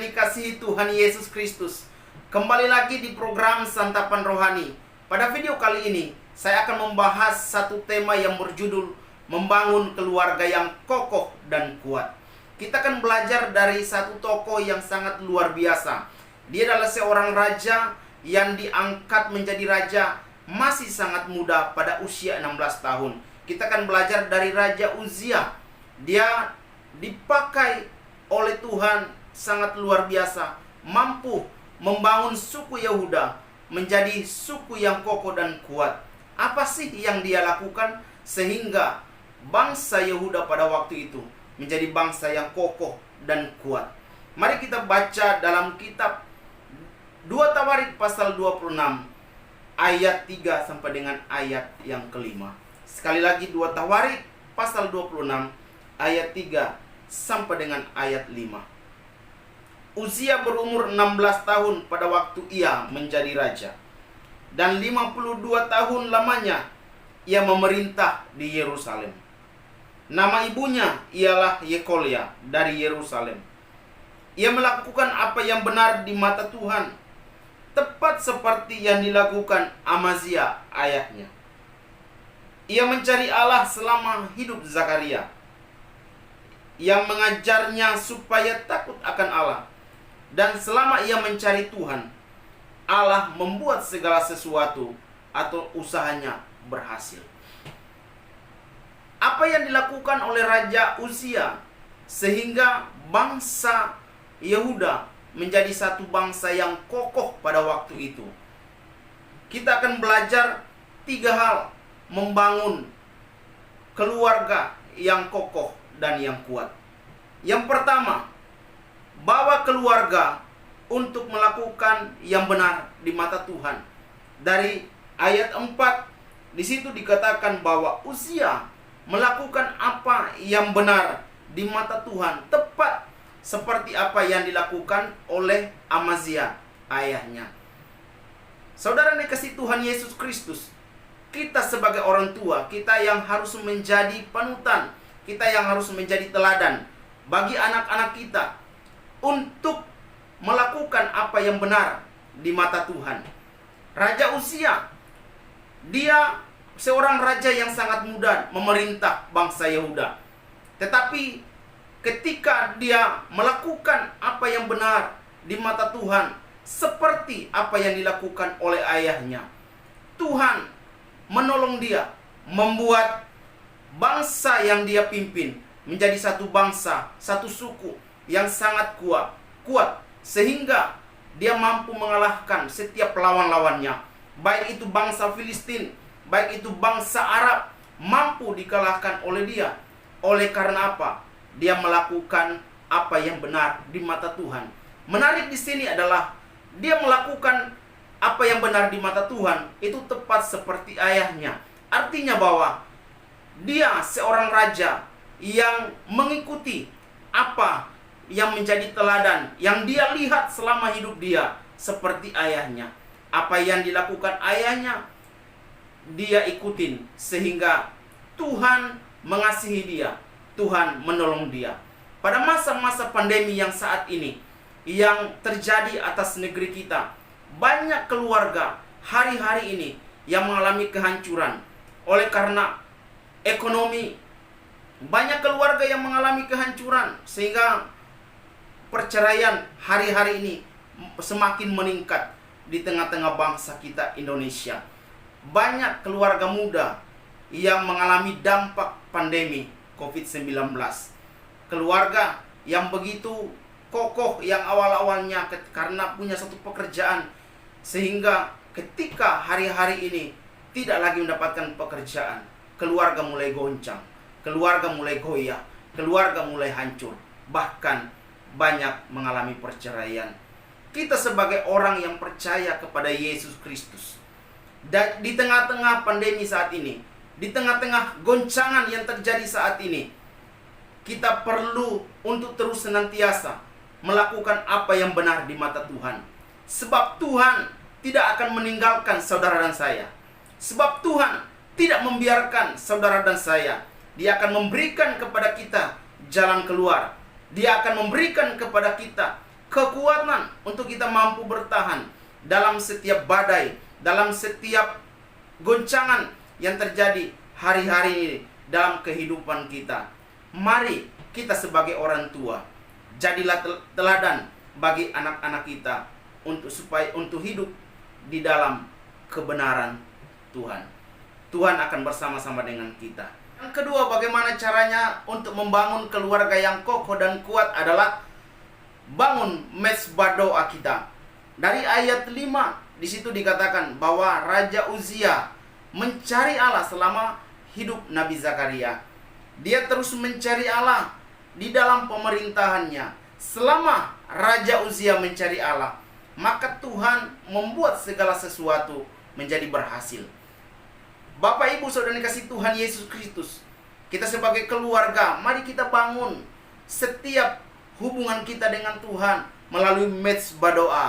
yang dikasihi Tuhan Yesus Kristus, kembali lagi di program Santapan Rohani. Pada video kali ini, saya akan membahas satu tema yang berjudul Membangun Keluarga yang Kokoh dan Kuat. Kita akan belajar dari satu tokoh yang sangat luar biasa. Dia adalah seorang raja yang diangkat menjadi raja masih sangat muda pada usia 16 tahun. Kita akan belajar dari Raja Uzia. Dia dipakai oleh Tuhan sangat luar biasa, mampu membangun suku Yehuda menjadi suku yang kokoh dan kuat. Apa sih yang dia lakukan sehingga bangsa Yehuda pada waktu itu menjadi bangsa yang kokoh dan kuat? Mari kita baca dalam kitab 2 Tawarik pasal 26 ayat 3 sampai dengan ayat yang kelima. Sekali lagi 2 Tawarik pasal 26 ayat 3 sampai dengan ayat 5. Uzia berumur 16 tahun pada waktu ia menjadi raja, dan 52 tahun lamanya ia memerintah di Yerusalem. Nama ibunya ialah Yekolia dari Yerusalem. Ia melakukan apa yang benar di mata Tuhan, tepat seperti yang dilakukan Amazia ayahnya. Ia mencari Allah selama hidup Zakaria, yang mengajarnya supaya takut akan Allah. Dan selama ia mencari Tuhan, Allah membuat segala sesuatu atau usahanya berhasil. Apa yang dilakukan oleh Raja Uzia sehingga bangsa Yehuda menjadi satu bangsa yang kokoh pada waktu itu? Kita akan belajar 3 hal membangun keluarga yang kokoh dan yang kuat. Yang pertama, bawa keluarga untuk melakukan yang benar di mata Tuhan. Dari ayat 4, di situ dikatakan bahwa Uzia melakukan apa yang benar di mata Tuhan, tepat seperti apa yang dilakukan oleh Amazia ayahnya. Saudara dikasihi Tuhan Yesus Kristus, kita sebagai orang tua, kita yang harus menjadi panutan, kita yang harus menjadi teladan bagi anak-anak kita untuk melakukan apa yang benar di mata Tuhan. Raja Uzia, dia seorang raja yang sangat muda memerintah bangsa Yehuda. Tetapi ketika dia melakukan apa yang benar di mata Tuhan, seperti apa yang dilakukan oleh ayahnya, Tuhan menolong dia, membuat bangsa yang dia pimpin menjadi satu bangsa, satu suku yang sangat kuat, sehingga dia mampu mengalahkan setiap lawan-lawannya. Baik itu bangsa Filistin, baik itu bangsa Arab, mampu dikalahkan oleh dia. Oleh karena apa? Dia melakukan apa yang benar di mata Tuhan. Menarik di sini adalah dia melakukan apa yang benar di mata Tuhan itu tepat seperti ayahnya. Artinya bahwa dia seorang raja yang mengikuti apa yang menjadi teladan yang dia lihat selama hidup dia seperti ayahnya. Apa yang dilakukan ayahnya, dia ikutin, sehingga Tuhan mengasihi dia, Tuhan menolong dia. Pada masa-masa pandemi yang saat ini yang terjadi atas negeri kita, banyak keluarga hari-hari ini yang mengalami kehancuran oleh karena ekonomi. Banyak keluarga yang mengalami kehancuran sehingga perceraian hari-hari ini semakin meningkat di tengah-tengah bangsa kita Indonesia. Banyak keluarga muda yang mengalami dampak pandemi COVID-19. Keluarga yang begitu kokoh yang awal-awalnya karena punya satu pekerjaan, sehingga ketika hari-hari ini tidak lagi mendapatkan pekerjaan, keluarga mulai goncang, keluarga mulai goyah, keluarga mulai hancur, bahkan banyak mengalami perceraian. Kita sebagai orang yang percaya kepada Yesus Kristus, dan di tengah-tengah pandemi saat ini, di tengah-tengah goncangan yang terjadi saat ini, kita perlu untuk terus senantiasa melakukan apa yang benar di mata Tuhan. Sebab Tuhan tidak akan meninggalkan saudara dan saya. Sebab Tuhan tidak membiarkan saudara dan saya. Dia akan memberikan kepada kita jalan keluar. Dia akan memberikan kepada kita kekuatan untuk kita mampu bertahan dalam setiap badai, dalam setiap goncangan yang terjadi hari-hari ini dalam kehidupan kita. Mari kita sebagai orang tua, jadilah teladan bagi anak-anak kita untuk hidup di dalam kebenaran Tuhan. Tuhan akan bersama-sama dengan kita. Yang kedua, bagaimana caranya untuk membangun keluarga yang kokoh dan kuat adalah bangun mezbah doa kita. Dari ayat 5 di situ dikatakan bahwa Raja Uzia mencari Allah selama hidup Nabi Zakaria. Dia terus mencari Allah di dalam pemerintahannya. Selama Raja Uzia mencari Allah, maka Tuhan membuat segala sesuatu menjadi berhasil. Bapak, Ibu, Saudara dikasih Tuhan Yesus Kristus, kita sebagai keluarga, mari kita bangun setiap hubungan kita dengan Tuhan melalui mezbah doa.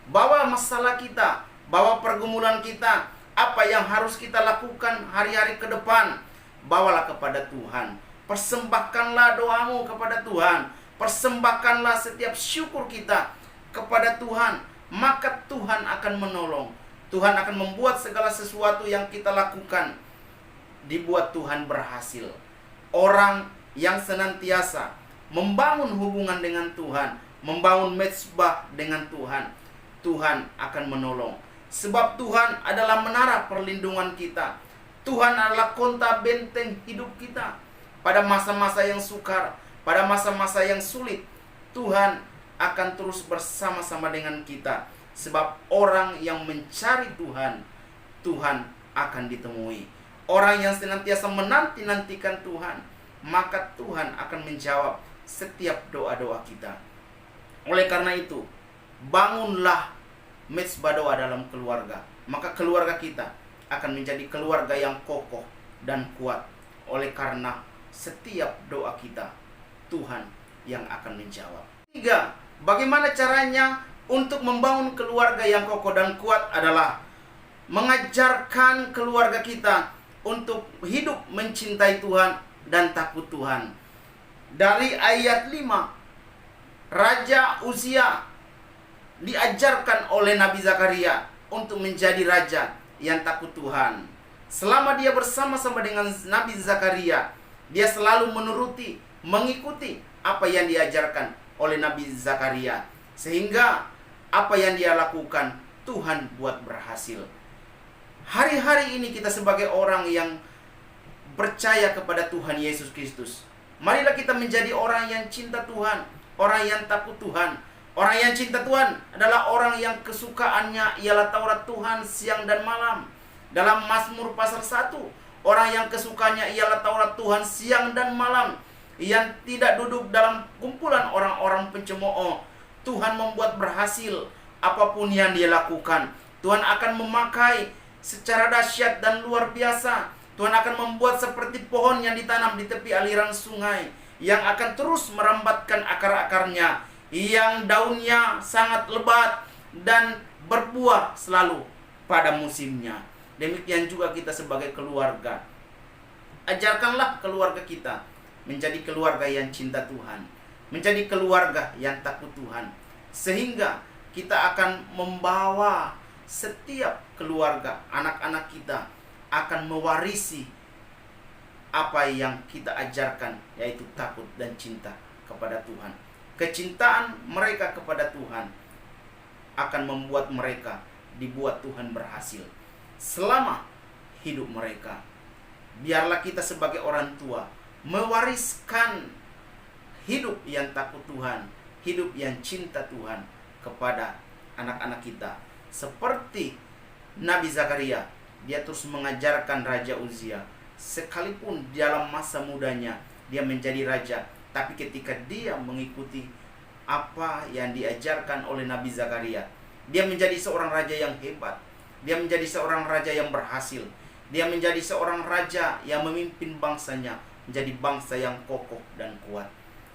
Bawa masalah kita, bawa pergumulan kita, apa yang harus kita lakukan hari-hari ke depan, bawalah kepada Tuhan. Persembahkanlah doamu kepada Tuhan. Persembahkanlah setiap syukur kita kepada Tuhan. Maka Tuhan akan menolong. Tuhan akan membuat segala sesuatu yang kita lakukan dibuat Tuhan berhasil. Orang yang senantiasa membangun hubungan dengan Tuhan, membangun mezbah dengan Tuhan, Tuhan akan menolong. Sebab Tuhan adalah menara perlindungan kita. Tuhan adalah konta benteng hidup kita. Pada masa-masa yang sukar, pada masa-masa yang sulit, Tuhan akan terus bersama-sama dengan kita. Sebab orang yang mencari Tuhan, Tuhan akan ditemui. Orang yang senantiasa menanti-nantikan Tuhan, maka Tuhan akan menjawab setiap doa-doa kita. Oleh karena itu, bangunlah mezbah doa dalam keluarga. Maka keluarga kita akan menjadi keluarga yang kokoh dan kuat. Oleh karena setiap doa kita, Tuhan yang akan menjawab. 3. Bagaimana caranya untuk membangun keluarga yang kokoh dan kuat adalah mengajarkan keluarga kita untuk hidup mencintai Tuhan dan takut Tuhan. Dari ayat 5, Raja Uzia diajarkan oleh Nabi Zakaria untuk menjadi raja yang takut Tuhan. Selama dia bersama-sama dengan Nabi Zakaria, dia selalu menuruti, mengikuti apa yang diajarkan oleh Nabi Zakaria. Sehingga apa yang dia lakukan, Tuhan buat berhasil. Hari-hari ini kita sebagai orang yang percaya kepada Tuhan Yesus Kristus, marilah kita menjadi orang yang cinta Tuhan, orang yang takut Tuhan. Orang yang cinta Tuhan adalah orang yang kesukaannya ialah Taurat Tuhan siang dan malam. Dalam Mazmur pasal 1, orang yang kesukaannya ialah Taurat Tuhan siang dan malam, yang tidak duduk dalam kumpulan orang-orang pencemooh. Tuhan membuat berhasil apapun yang dia lakukan. Tuhan akan memakai secara dahsyat dan luar biasa. Tuhan akan membuat seperti pohon yang ditanam di tepi aliran sungai, yang akan terus merambatkan akar-akarnya, yang daunnya sangat lebat dan berbuah selalu pada musimnya. Demikian juga kita sebagai keluarga. Ajarkanlah keluarga kita menjadi keluarga yang cinta Tuhan, menjadi keluarga yang takut Tuhan, sehingga kita akan membawa setiap keluarga, anak-anak kita akan mewarisi apa yang kita ajarkan, yaitu takut dan cinta kepada Tuhan. Kecintaan mereka kepada Tuhan akan membuat mereka dibuat Tuhan berhasil selama hidup mereka. Biarlah kita sebagai orang tua mewariskan hidup yang takut Tuhan, hidup yang cinta Tuhan kepada anak-anak kita. Seperti Nabi Zakaria, dia terus mengajarkan Raja Uzia. Sekalipun dalam masa mudanya dia menjadi raja, tapi ketika dia mengikuti apa yang diajarkan oleh Nabi Zakaria, dia menjadi seorang raja yang hebat. Dia menjadi seorang raja yang berhasil. Dia menjadi seorang raja yang memimpin bangsanya menjadi bangsa yang kokoh dan kuat.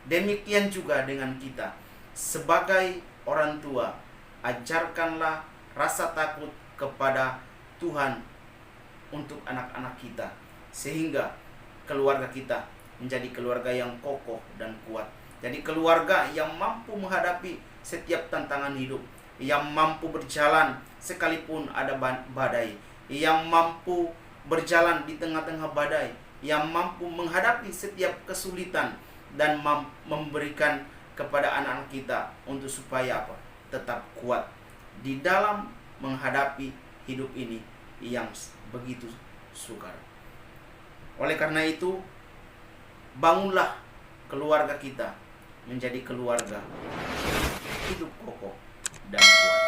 Demikian juga dengan kita sebagai orang tua. Ajarkanlah rasa takut kepada Tuhan untuk anak-anak kita, sehingga keluarga kita menjadi keluarga yang kokoh dan kuat. Jadi keluarga yang mampu menghadapi setiap tantangan hidup, yang mampu berjalan sekalipun ada badai, yang mampu berjalan di tengah-tengah badai, yang mampu menghadapi setiap kesulitan dan memberikan kepada anak-anak kita untuk supaya apa? Tetap kuat di dalam menghadapi hidup ini yang begitu sukar. Oleh karena itu, bangunlah keluarga kita menjadi keluarga hidup kokoh dan kuat.